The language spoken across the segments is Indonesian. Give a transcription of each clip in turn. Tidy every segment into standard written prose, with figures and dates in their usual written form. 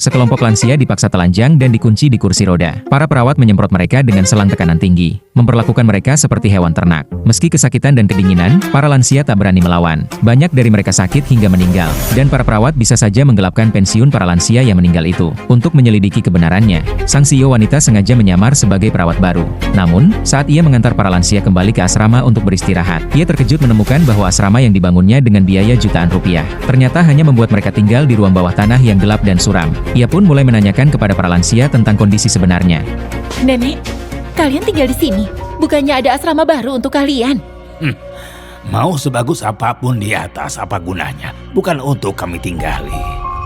Sekelompok lansia dipaksa telanjang dan dikunci di kursi roda. Para perawat menyemprot mereka dengan selang tekanan tinggi, memperlakukan mereka seperti hewan ternak. Meski kesakitan dan kedinginan, para lansia tak berani melawan. Banyak dari mereka sakit hingga meninggal, dan para perawat bisa saja menggelapkan pensiun para lansia yang meninggal itu. Untuk menyelidiki kebenarannya, sang CEO wanita sengaja menyamar sebagai perawat baru. Namun, saat ia mengantar para lansia kembali ke asrama untuk beristirahat, ia terkejut menemukan bahwa asrama yang dibangunnya dengan biaya jutaan rupiah, ternyata hanya membuat mereka tinggal di ruang bawah tanah yang gelap dan suram. Ia pun mulai menanyakan kepada para lansia tentang kondisi sebenarnya. Nenek, kalian tinggal di sini. Bukannya ada asrama baru untuk kalian? Mau sebagus apapun di atas, apa gunanya? Bukan untuk kami tinggali.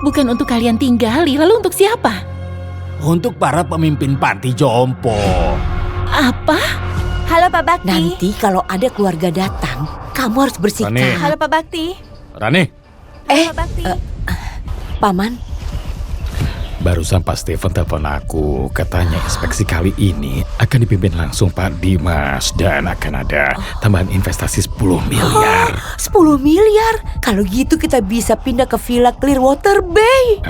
Bukan untuk kalian tinggali, lalu untuk siapa? Untuk para pemimpin panti jompo. Apa? Halo Pak Bakti. Nanti kalau ada keluarga datang, kamu harus bersikap. Rani. Halo Pak Bakti. Rani, Halo Pak Bakti. Paman, barusan Pak Stephen telepon aku. Katanya inspeksi kali ini akan dipimpin langsung Pak Dimas. Dan akan ada tambahan investasi 10 miliar. 10 miliar? Kalau gitu kita bisa pindah ke Villa Clearwater Bay.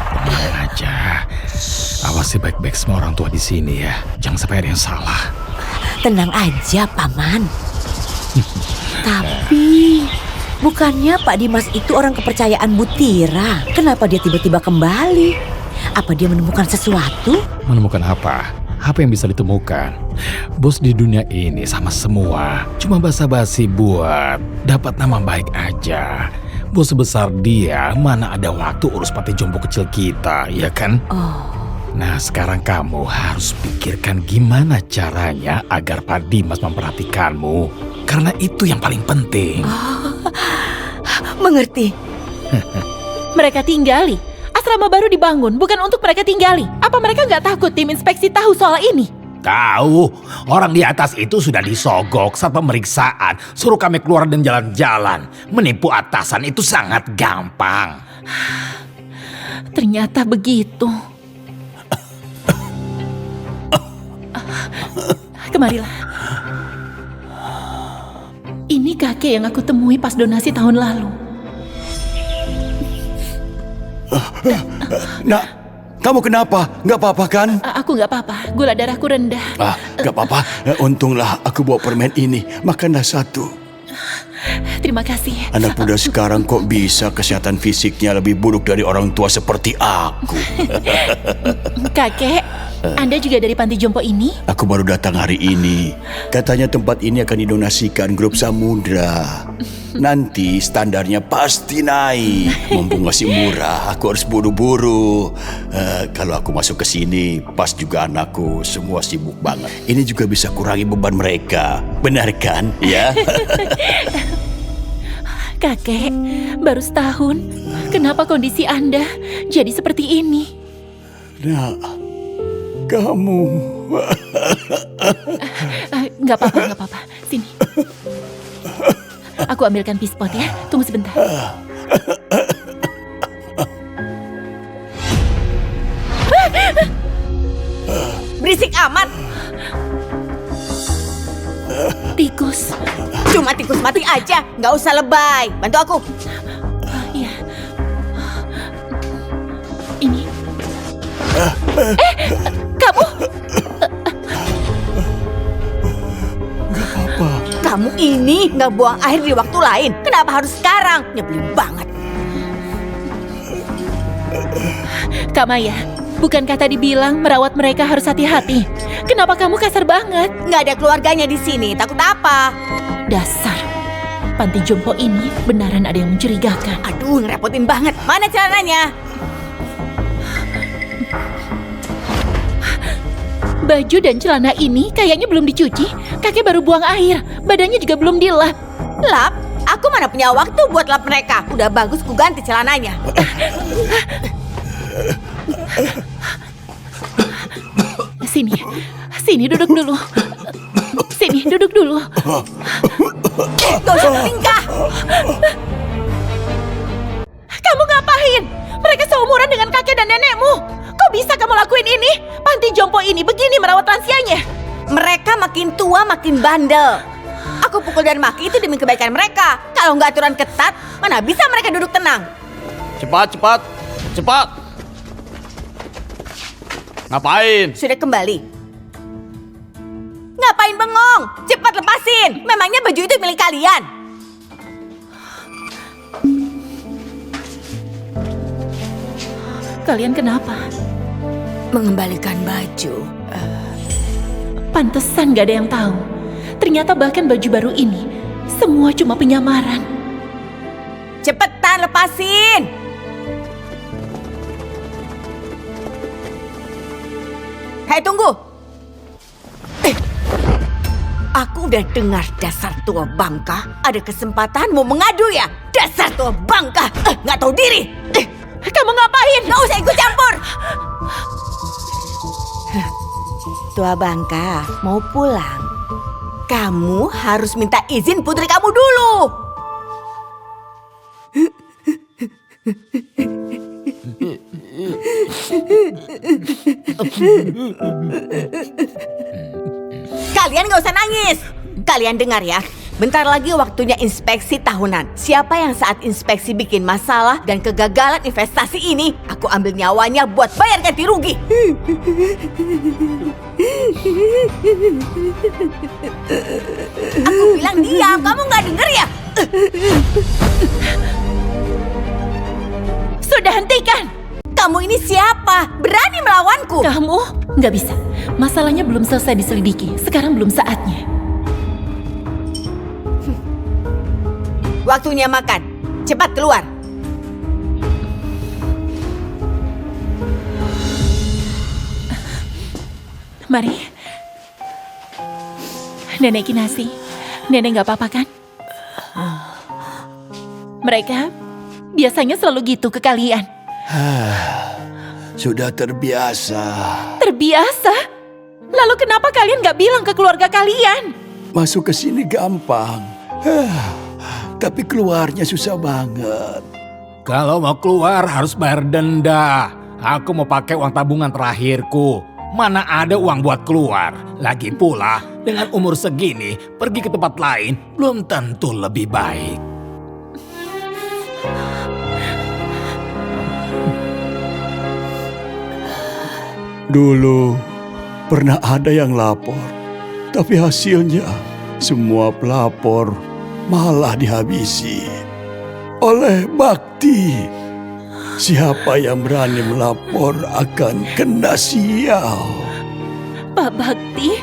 Tenang aja. Awasi baik-baik semua orang tua di sini ya. Jangan sampai ada yang salah. Tenang aja, Paman. Tapi, bukannya Pak Dimas itu orang kepercayaan Bu Tira? Kenapa dia tiba-tiba kembali? Apa dia menemukan sesuatu? Menemukan apa? Apa yang bisa ditemukan? Bos di dunia ini sama semua. Cuma basa-basi buat dapat nama baik aja. Bos sebesar dia, mana ada waktu urus panti jompo kecil kita, ya kan? Nah, sekarang kamu harus pikirkan gimana caranya agar Pak Dimas memperhatikanmu. Karena itu yang paling penting. Mengerti? Mereka tinggali. Asrama baru dibangun, bukan untuk mereka tinggali. Apa mereka nggak takut tim inspeksi tahu soal ini? Tahu, orang di atas itu sudah disogok saat pemeriksaan. Suruh kami keluar dan jalan-jalan. Menipu atasan itu sangat gampang. Ternyata begitu. Kemarilah. Ini kakek yang aku temui pas donasi tahun lalu. Nak, kamu kenapa? Nggak apa-apa kan? Aku nggak apa-apa, gula darahku rendah. Nggak apa-apa. Untunglah aku bawa permen ini. Makanlah satu. Terima kasih. Anak muda sekarang kok bisa kesehatan fisiknya lebih buruk dari orang tua seperti aku. Kakek, Anda juga dari panti jompo ini? Aku baru datang hari ini. Katanya tempat ini akan didonasikan grup Samudra. Nanti standarnya pasti naik. Mumpung masih murah, aku harus buru-buru. Kalau aku masuk ke sini, pas juga anakku semua sibuk banget. Ini juga bisa kurangi beban mereka. Benar kan? Ya. Kakek, baru setahun. Kenapa kondisi Anda jadi seperti ini? Nah, kamu. Nggak apa-apa, nggak apa-apa. Sini. Aku ambilkan pispot ya. Tunggu sebentar. Berisik amat. Tikus. Cuma tikus mati aja. Nggak usah lebay. Bantu aku. Iya. Ini. Kamu? Kamu ini nggak buang air di waktu lain. Kenapa harus sekarang? Nyebelin banget. Kak Maya, bukankah tadi bilang merawat mereka harus hati-hati? Kenapa kamu kasar banget? Nggak ada keluarganya di sini. Takut apa? Dasar. Panti jompo ini benaran ada yang mencurigakan. Aduh, ngerepotin banget. Mana celananya? Baju dan celana ini kayaknya belum dicuci. Kakek baru buang air. Badannya juga belum dilap. Lap? Aku mana punya waktu buat lap mereka. Udah bagus ku ganti celananya. Sini. Sini duduk dulu. Sini duduk dulu. Gak usah bertingkah. Kamu ngapain? Mereka seumuran dengan kakek dan nenekmu. Kok bisa kamu lakuin ini? Panti jompo ini begini merawat lansianya. Mereka makin tua makin bandel. Aku pukul dan maki itu demi kebaikan mereka. Kalau nggak aturan ketat, mana bisa mereka duduk tenang. Cepat, cepat, cepat. Ngapain? Sudah kembali. Ngapain bengong? Cepat lepasin. Memangnya baju itu milik kalian? Kalian kenapa? Mengembalikan baju. Pantesan gak ada yang tahu. Ternyata bahkan baju baru ini semua cuma penyamaran. Cepetan lepasin. Hei, tunggu. Aku udah dengar dasar tua bangka. Ada kesempatan mau mengadu ya? Dasar tua bangka. Nggak tahu diri. Kamu ngapain? Nggak usah ikut campur. Tua bangka, mau pulang. Kamu harus minta izin putri kamu dulu. Kalian gak usah nangis. Kalian dengar ya. Bentar lagi waktunya inspeksi tahunan. Siapa yang saat inspeksi bikin masalah dan kegagalan investasi ini, aku ambil nyawanya buat bayar ganti rugi. Aku bilang diam, kamu gak denger ya? Sudah hentikan! Kamu ini siapa? Berani melawanku? Kamu nggak bisa. Masalahnya belum selesai diselidiki. Sekarang belum saatnya. Waktunya makan. Cepat keluar. Mari. Nenek Kinasi. Nenek nggak apa-apa kan? Mereka biasanya selalu gitu ke kalian. Sudah terbiasa. Terbiasa? Lalu kenapa kalian nggak bilang ke keluarga kalian? Masuk ke sini gampang. Tapi keluarnya susah banget. Kalau mau keluar harus bayar denda. Aku mau pakai uang tabungan terakhirku. Mana ada uang buat keluar. Lagi pula, dengan umur segini, pergi ke tempat lain belum tentu lebih baik. Dulu pernah ada yang lapor, tapi hasilnya semua pelapor malah dihabisi oleh Bakti. Siapa yang berani melapor akan kena sial. Pak Bakti?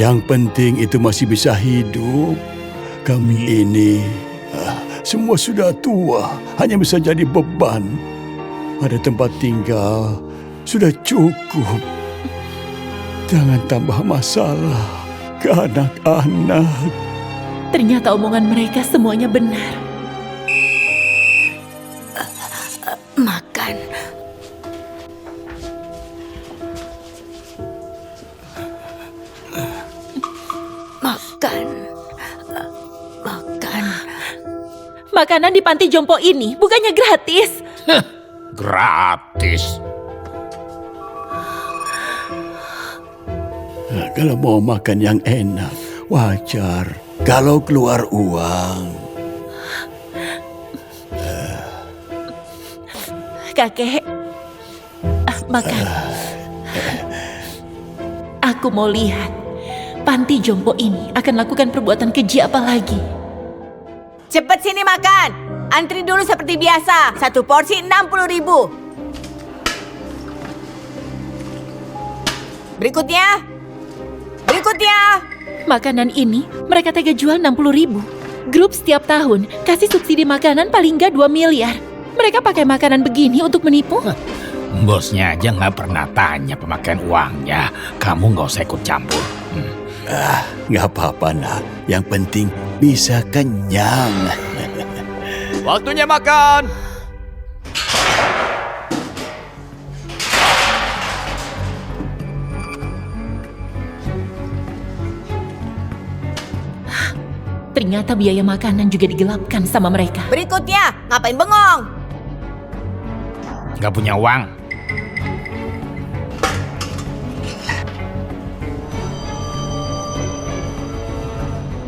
Yang penting itu masih bisa hidup. Kami ini semua sudah tua, hanya bisa jadi beban. Ada tempat tinggal, sudah cukup. Jangan tambah masalah ke anak-anak. Ternyata omongan mereka semuanya benar. Makan. Makan. Makan. Makanan di panti jompo ini bukannya gratis. Gratis. Kalau mau makan yang enak, wajar. Kalau keluar uang. Kakek, makan. Aku mau lihat panti jompo ini akan lakukan perbuatan keji apa lagi. Cepet sini makan. Antri dulu seperti biasa. 1 porsi 60.000. Berikutnya. Makanan ini mereka tega jual 60.000. Grup setiap tahun kasih subsidi makanan paling nggak 2 miliar. Mereka pakai makanan begini untuk menipu? Bosnya aja nggak pernah tanya pemakaian uangnya. Kamu nggak usah ikut campur. Nggak apa-apa, nak. Yang penting bisa kenyang. Waktunya makan. Ternyata biaya makanan juga digelapkan sama mereka. Berikutnya. Ngapain bengong? Nggak punya uang.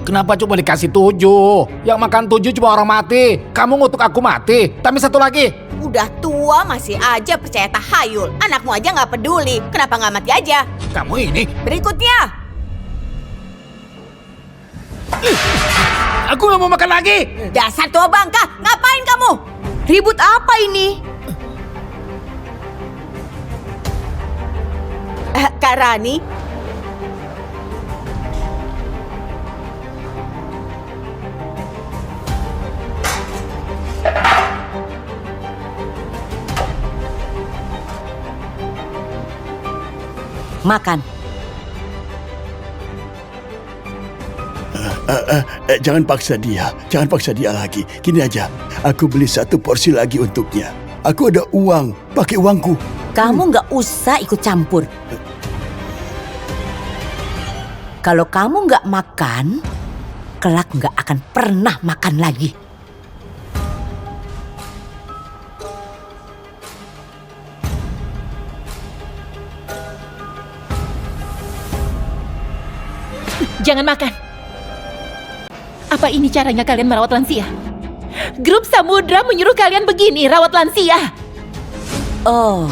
Kenapa cuma dikasih 7? Yang makan 7 cuma orang mati. Kamu ngutuk aku mati. Tambah satu lagi. Udah tua masih aja percaya tahayul. Anakmu aja nggak peduli. Kenapa nggak mati aja? Kamu ini. Berikutnya. Aku nggak mau makan lagi. Dasar tua bangka. Ngapain kamu? Ribut apa ini? Kak Rani. Makan. Jangan paksa dia. Jangan paksa dia lagi. Gini aja. Aku beli 1 porsi lagi untuknya. Aku ada uang. Pakai uangku. Kamu nggak usah ikut campur. Kalau kamu nggak makan, kelak nggak akan pernah makan lagi. Jangan makan. Apa ini caranya kalian merawat lansia? Grup Samudra menyuruh kalian begini rawat lansia. Oh,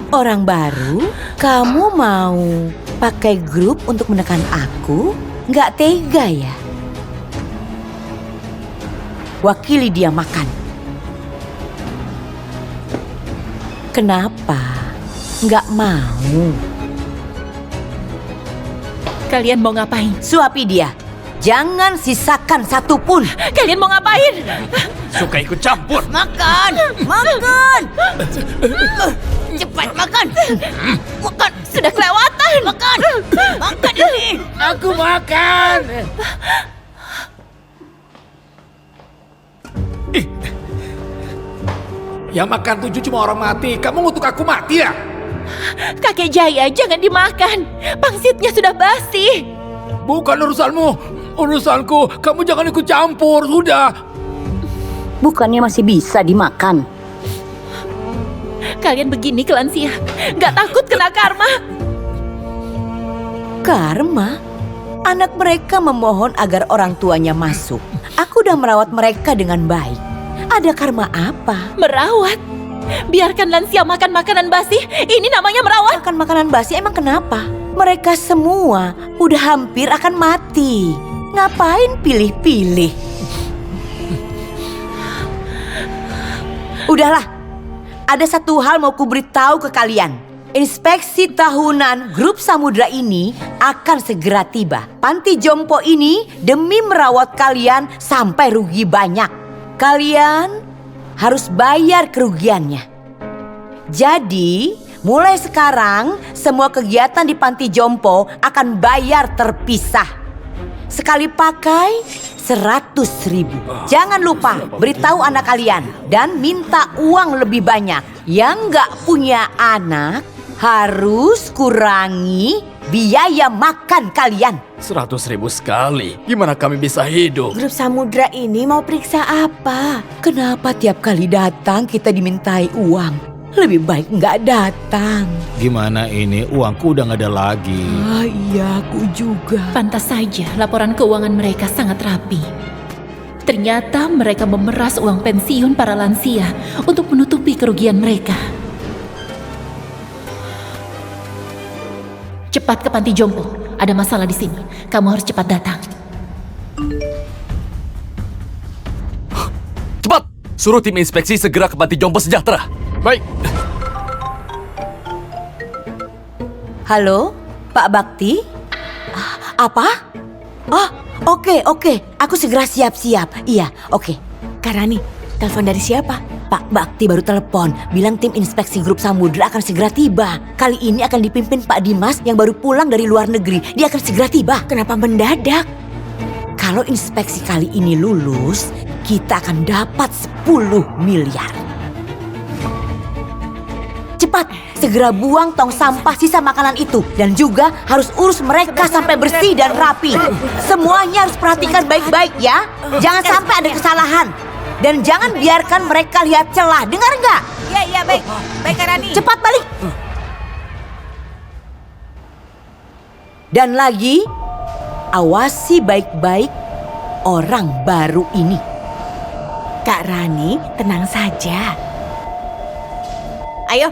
orang baru? Kamu mau pakai grup untuk menekan aku? Nggak tega ya? Wakili dia makan. Kenapa? Nggak mau? Kalian mau ngapain? Suapi dia. Jangan sisakan satupun. Kalian mau ngapain? Suka ikut campur. Makan. Makan. Cepat makan. Makan. Sudah kelewatan. Makan. Makan ini. Aku makan. Yang makan 7 cuma orang mati. Kamu ngutuk aku mati ya? Kakek Jaya, jangan dimakan. Pangsitnya sudah basi. Bukan urusanmu. Urusanku. Kamu jangan ikut campur. Sudah. Bukannya masih bisa dimakan? Kalian begini ke lansia. Nggak takut kena karma? Karma? Anak mereka memohon agar orang tuanya masuk. Aku udah merawat mereka dengan baik. Ada karma apa? Merawat? Biarkan lansia makan makanan basi? Ini namanya merawat? Makan makanan basi emang kenapa? Mereka semua udah hampir akan mati. Ngapain pilih-pilih? Udahlah, ada satu hal mau kuberitahu ke kalian. Inspeksi tahunan grup Samudra ini akan segera tiba. Panti jompo ini demi merawat kalian sampai rugi banyak. Kalian harus bayar kerugiannya. Jadi, mulai sekarang semua kegiatan di panti jompo akan bayar terpisah. Sekali pakai 100.000. Jangan lupa beritahu anak kalian dan minta uang lebih banyak. Yang nggak punya anak harus kurangi biaya makan kalian. 100.000 sekali. Gimana kami bisa hidup? Grup Samudra ini mau periksa apa? Kenapa tiap kali datang kita dimintai uang? Lebih baik nggak datang. Gimana ini? Uangku udah nggak ada lagi. Ah iya, aku juga. Pantas saja laporan keuangan mereka sangat rapi. Ternyata mereka memeras uang pensiun para lansia untuk menutupi kerugian mereka. Cepat ke panti jompo. Ada masalah di sini. Kamu harus cepat datang. Cepat! Suruh tim inspeksi segera ke panti jompo sejahtera. Baik. Halo, Pak Bakti? Apa? Oh, oke. Aku segera siap-siap. Iya, oke. Kak Rani, telepon dari siapa? Pak Bakti baru telepon, bilang tim inspeksi grup Samudra akan segera tiba. Kali ini akan dipimpin Pak Dimas yang baru pulang dari luar negeri. Dia akan segera tiba. Kenapa mendadak? Kalau inspeksi kali ini lulus, kita akan dapat 10 miliar. Cepat, segera buang tong sampah sisa makanan itu. Dan juga harus urus mereka sampai bersih dan rapi. Semuanya harus perhatikan baik-baik ya. Jangan sampai ada kesalahan. Dan jangan biarkan mereka lihat celah. Dengar nggak? Iya, baik. Baik, Kak Rani. Cepat balik. Dan lagi, Awasi baik-baik orang baru ini. Kak Rani, tenang saja. Ayo.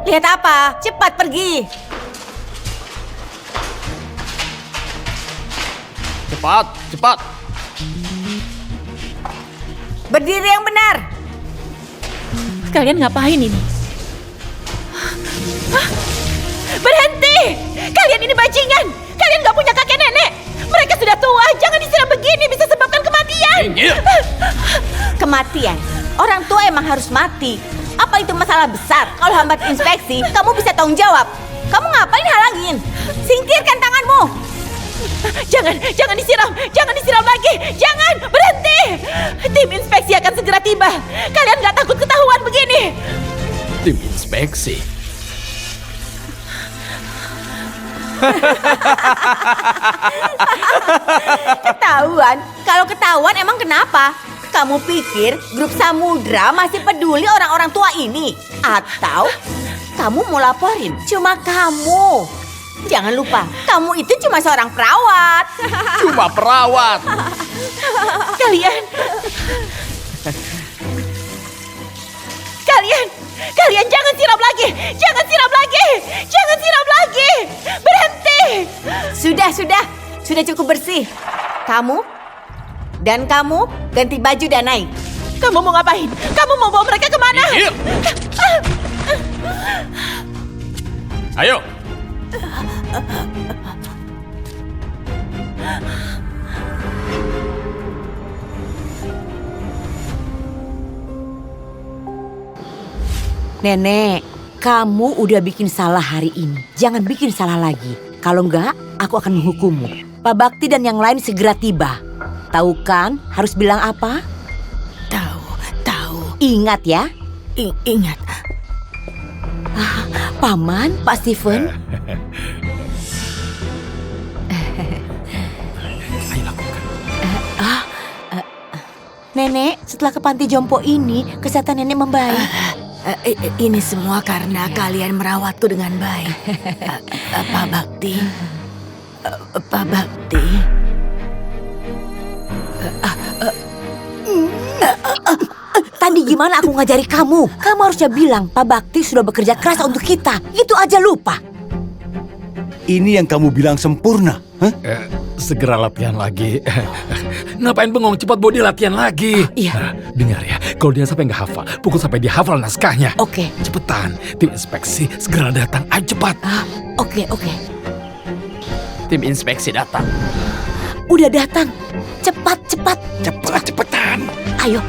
Lihat apa? Cepat pergi. Cepat, cepat. Berdiri yang benar. Kalian ngapain ini? Hah? Berhenti! Kalian ini bajingan! Kalian gak punya kakek nenek! Mereka sudah tua, jangan disiram begini, bisa sebabkan kematian! Minggir! Kematian. Orang tua emang harus mati. Apa itu masalah besar? Kalau hambat inspeksi, kamu bisa tanggung jawab. Kamu ngapain halangin? Singkirkan tanganmu. Jangan disiram lagi! Jangan! Berhenti! Tim inspeksi akan segera tiba. Kalian gak takut ketahuan begini? Tim inspeksi. Ketahuan? Kalau ketahuan emang kenapa? Kamu pikir grup Samudra masih peduli orang-orang tua ini? Atau kamu mau laporin cuma kamu? Jangan lupa, kamu itu cuma seorang perawat. Cuma perawat. Kalian jangan siram lagi! Jangan siram lagi! Jangan siram lagi! Berhenti! Sudah cukup bersih. Kamu dan kamu ganti baju dan naik. Kamu mau ngapain? Kamu mau bawa mereka kemana? Minggir! Ayo. Nenek, kamu udah bikin salah hari ini. Jangan bikin salah lagi. Kalau enggak, aku akan menghukummu. Pak Bakti dan yang lain segera tiba. Tahu kan harus bilang apa? Tahu. Ingat ya. Ingat. Paman, Pak Steven. Ayo lakukan. Nenek, setelah ke panti jompo ini, kesehatan nenek membaik. Ini semua karena kalian merawatku dengan baik. Pak Bakti. Pak Bakti. Tadi gimana aku ngajari kamu? Kamu harusnya bilang Pak Bakti sudah bekerja keras untuk kita. Itu aja lupa. Ini yang kamu bilang sempurna, hah? Segera latihan lagi. Ngapain bengong, cepat body latihan lagi. Iya. Dengar ya, kalau dia sampai nggak hafal, pukul sampai dia hafal naskahnya. Oke. Cepetan, tim inspeksi segera datang. Ayo cepat. Oke. Tim inspeksi datang. Udah datang. Cepat. Cepetan. Ayo.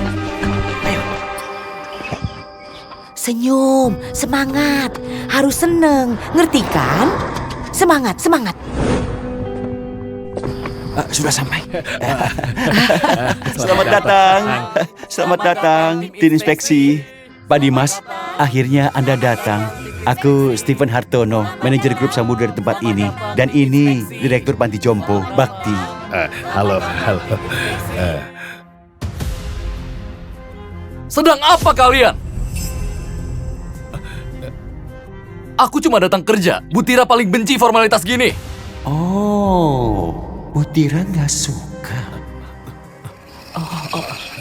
Senyum, semangat. Harus seneng, ngerti kan? Semangat. Sudah sampai. Selamat datang, tim inspeksi. Pak Dimas, akhirnya Anda datang. Aku Steven Hartono, manajer grup Samudra di tempat ini. Dan ini Direktur Panti Jompo, Bakti. Halo. Sedang apa kalian? Aku cuma datang kerja. Butira paling benci formalitas gini. Oh, Butira nggak suka.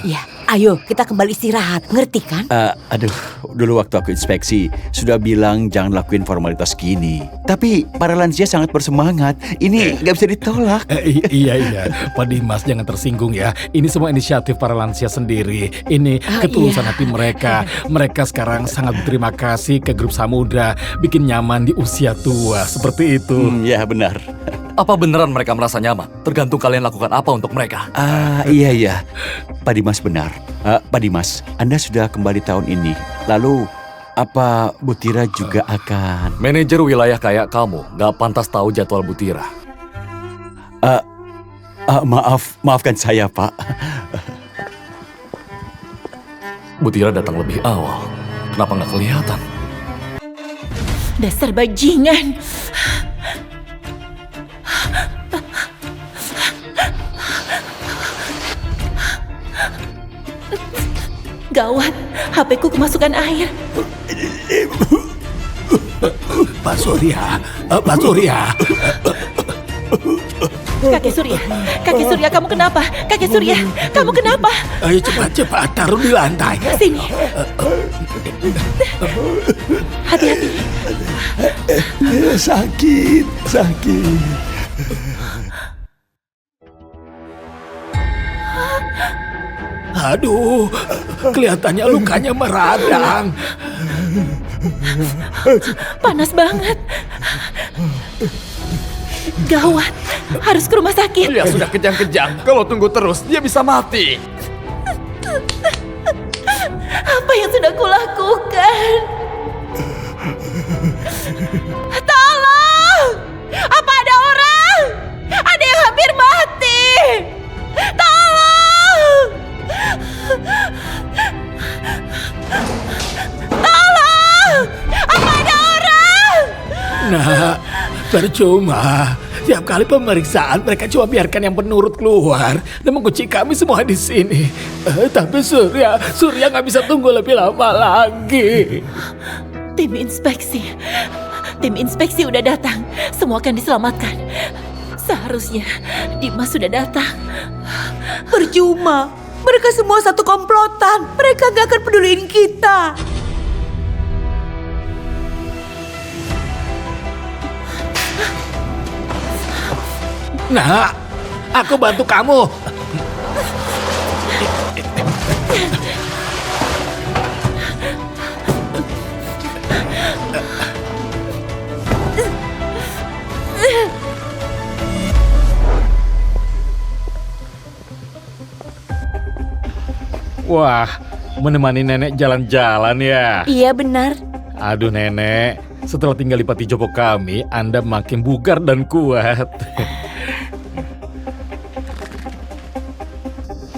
Ya, ayo kita kembali istirahat, ngerti kan? Aduh, dulu waktu aku inspeksi sudah bilang jangan lakuin formalitas gini. Tapi para lansia sangat bersemangat. Ini nggak bisa ditolak. Iya. Pak Dimas jangan tersinggung ya. Ini semua inisiatif para lansia sendiri. Ini ketulusan hati mereka. Mereka sekarang sangat berterima kasih ke grup Samudra. Bikin nyaman di usia tua. Seperti itu. Ya benar. Apa beneran mereka merasa nyaman? Tergantung kalian lakukan apa untuk mereka. Iya. Pak Dimas benar. Pak Dimas, Anda sudah kembali tahun ini. Lalu, apa Butira juga akan... Manajer wilayah kayak kamu gak pantas tahu jadwal Butira. Maafkan saya, Pak. Butira datang lebih awal. Kenapa gak kelihatan? Dasar bajingan! Gawat, HP-ku kemasukan air. Pak Surya, Pak Surya. Kakek Surya, kamu kenapa? Kakek Surya, kamu kenapa? Ayo cepat taruh di lantai. Sini. Hati-hati. Sakit. Aduh, kelihatannya lukanya meradang. Panas banget. Gawat, harus ke rumah sakit. Dia sudah kejang-kejang. Kalau tunggu terus, dia bisa mati. Apa yang sudah kulakukan? Tolong! Apa ada orang? Ada yang hampir mati! Tolong! Tolong! Apa ada orang? Nah, percuma. Tiap kali pemeriksaan mereka cuma biarkan yang penurut keluar dan mengunci kami semua di sini. Tapi Surya nggak bisa tunggu lebih lama lagi. Tim inspeksi udah datang. Semua akan diselamatkan. Seharusnya Dimas sudah datang. Percuma. Mereka semua satu komplotan. Mereka gak akan peduliin kita. Nah, aku bantu kamu. Wah, menemani nenek jalan-jalan ya. Iya benar. Aduh nenek, setelah tinggal di Pati Jopo kami, Anda makin bugar dan kuat.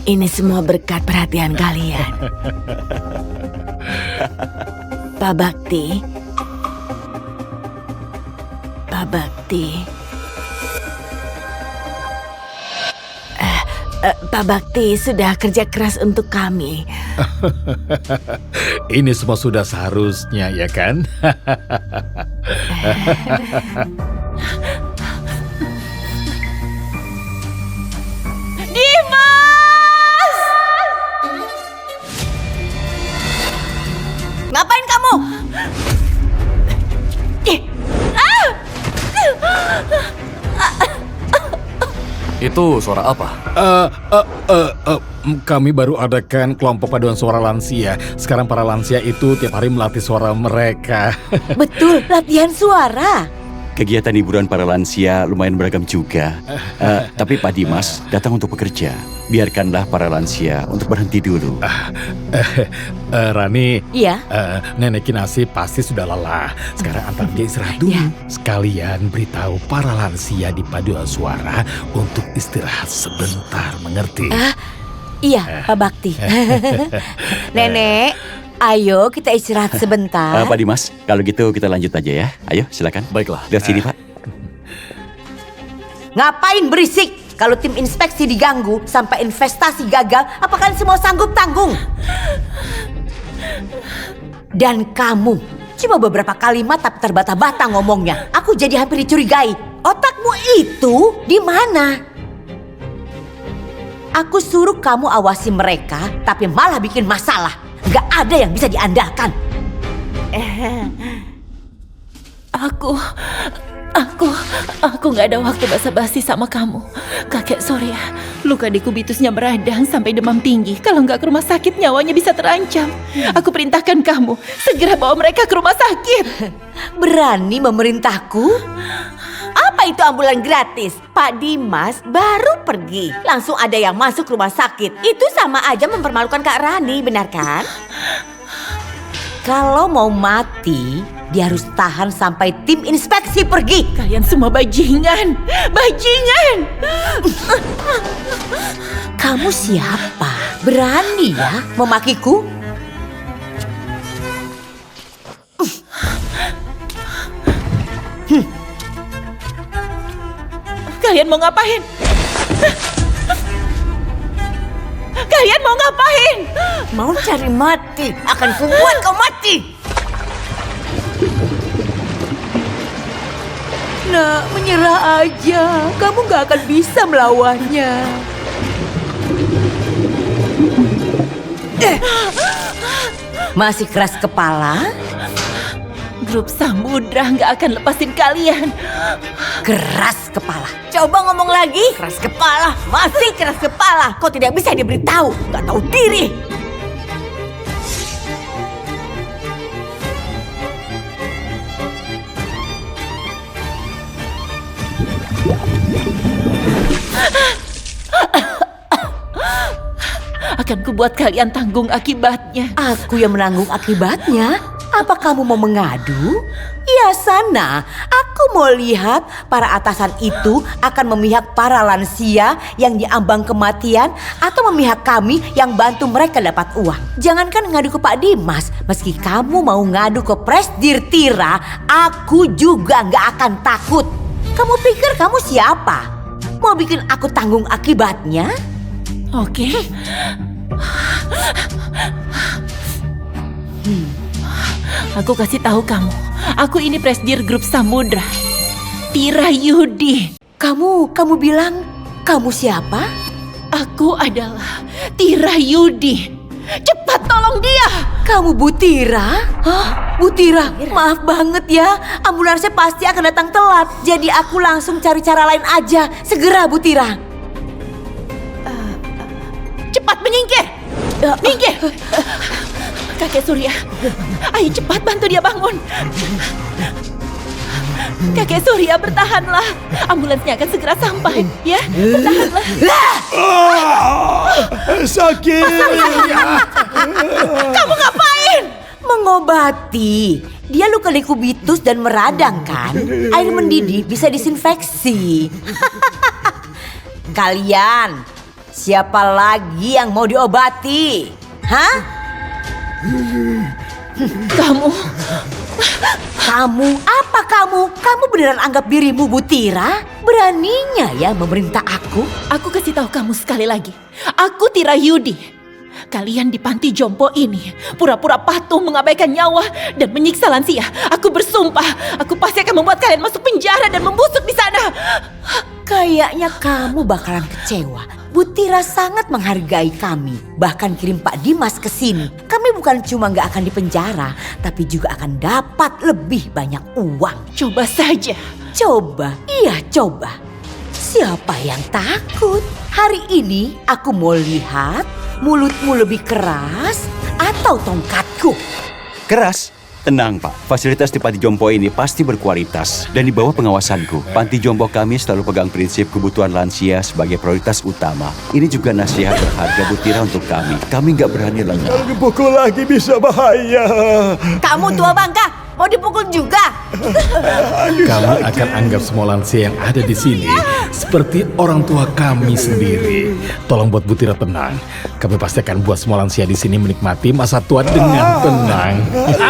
Ini semua berkat perhatian kalian. Pak Bakti. Pak Bakti sudah kerja keras untuk kami. Ini semua sudah seharusnya, ya kan? Dimas! Ngapain kamu? Itu suara apa? Kami baru adakan kelompok paduan suara lansia. Sekarang para lansia itu tiap hari melatih suara mereka. Betul, latihan suara. Kegiatan hiburan para lansia lumayan beragam juga. Tapi Pak Dimas datang untuk bekerja. Biarkanlah para lansia untuk berhenti dulu. Rani, Iya. Nenek Kinasi pasti sudah lelah. Sekarang antar dia istirahat dulu. Sekalian beritahu para lansia di paduan suara untuk istirahat sebentar, mengerti? Iya, Pak Bakti. Nenek, ayo kita istirahat sebentar. Pak Dimas, kalau gitu kita lanjut aja ya. Ayo, silakan. Baiklah. Lihat sini, Pak. Ngapain berisik? Kalau tim inspeksi diganggu sampai investasi gagal, apa kalian semua sanggup tanggung? Dan kamu, cuma beberapa kalimat tapi terbata-bata ngomongnya. Aku jadi hampir dicurigai. Otakmu itu di mana? Aku suruh kamu awasi mereka, tapi malah bikin masalah. Gak ada yang bisa diandalkan. Aku gak ada waktu basa-basi sama kamu. Kakek Surya, luka di kubitusnya meradang sampai demam tinggi. Kalau nggak ke rumah sakit, nyawanya bisa terancam. Aku perintahkan kamu, segera bawa mereka ke rumah sakit. Berani memerintahku? Apa itu ambulan gratis? Pak Dimas baru pergi. Langsung ada yang masuk rumah sakit. Itu sama aja mempermalukan Kak Rani, benar kan? Kalau mau mati, dia harus tahan sampai tim inspeksi pergi. Kalian semua bajingan. Bajingan! Kamu siapa? Berani ya memakiku? Kalian mau ngapain? Kalian mau ngapain? Mau cari mati, akan kubuat kau mati. Nak, menyerah aja. Kamu gak akan bisa melawannya. Masih keras kepala? Grup Samudra nggak akan lepasin kalian. Keras kepala. Coba ngomong lagi. Keras kepala, masih keras kepala. Kau tidak bisa diberitahu, nggak tahu diri. Akan kubuat kalian tanggung akibatnya. Aku yang menanggung akibatnya. Apa kamu mau mengadu? Ya sana, aku mau lihat para atasan itu akan memihak para lansia yang diambang kematian atau memihak kami yang bantu mereka dapat uang. Jangankan ngadu ke Pak Dimas, meski kamu mau ngadu ke Presdir Tira, aku juga nggak akan takut. Kamu pikir kamu siapa? Mau bikin aku tanggung akibatnya? Oke. Aku kasih tahu kamu. Aku ini Presdir Grup Samudra. Tira Yudi. Kamu bilang kamu siapa? Aku adalah Tira Yudi. Cepat tolong dia. Kamu Butira? Hah? Butira, maaf banget ya. Ambulansnya pasti akan datang telat. Jadi aku langsung cari cara lain aja. Segera Butira. Cepat menyingkir. Minggir. Kakek Surya, ayo cepat bantu dia bangun. Kakek Surya, bertahanlah. Ambulansnya akan segera sampai, ya. Bertahanlah. Sakit. Kamu ngapain? Mengobati. Dia luka dekubitus dan meradang kan? Air mendidih bisa disinfeksi. Kalian, siapa lagi yang mau diobati? Hah? Kamu. Apa kamu? Kamu beneran anggap dirimu Butira? Beraninya ya memerintah aku? Aku kasih tahu kamu sekali lagi. Aku Tira Yudi. Kalian di panti jompo ini pura-pura patuh mengabaikan nyawa dan menyiksa lansia. Aku bersumpah, aku pasti akan membuat kalian masuk penjara dan membusuk di sana. Kayaknya kamu bakalan kecewa. Butira sangat menghargai kami. Bahkan kirim Pak Dimas ke sini. Kami bukan cuma nggak akan dipenjara, tapi juga akan dapat lebih banyak uang. Coba saja. Coba, iya coba. Siapa yang takut? Hari ini aku mau lihat mulutmu lebih keras atau tongkatku. Keras. Tenang Pak, fasilitas di Panti Jompo ini pasti berkualitas dan di bawah pengawasanku. Panti Jompo kami selalu pegang prinsip kebutuhan lansia sebagai prioritas utama. Ini juga nasihat berharga Butira untuk kami. Kami nggak berani lengah. Kalau dipukul lagi bisa bahaya. Kamu tua bangka, mau dipukul juga? Kamu akan anggap semua lansia yang ada di sini seperti orang tua kami sendiri. Tolong buat Butira tenang. Kami pasti akan buat semua lansia di sini menikmati masa tua dengan tenang.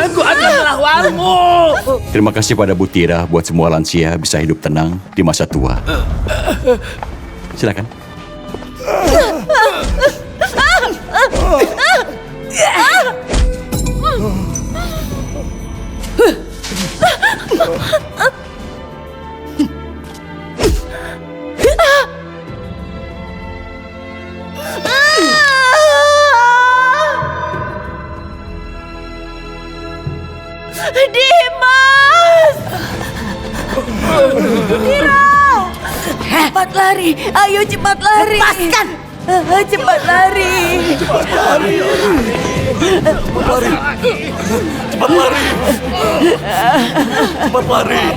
Aku akan melawanmu. Terima kasih pada Butira buat semua lansia bisa hidup tenang di masa tua. Silakan. Dimas! Cepat lari, ayo cepat lari. Lepaskan. Cepat lari. Cepat lari.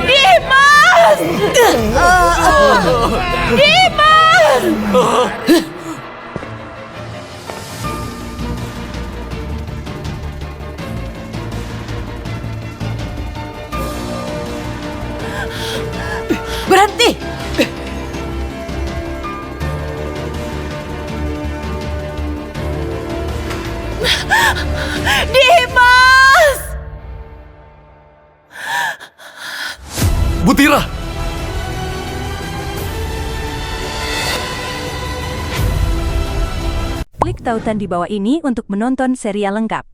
Dimas! Dimas! Berhenti. Dimas! Butira! Klik tautan di bawah ini untuk menonton serial lengkap.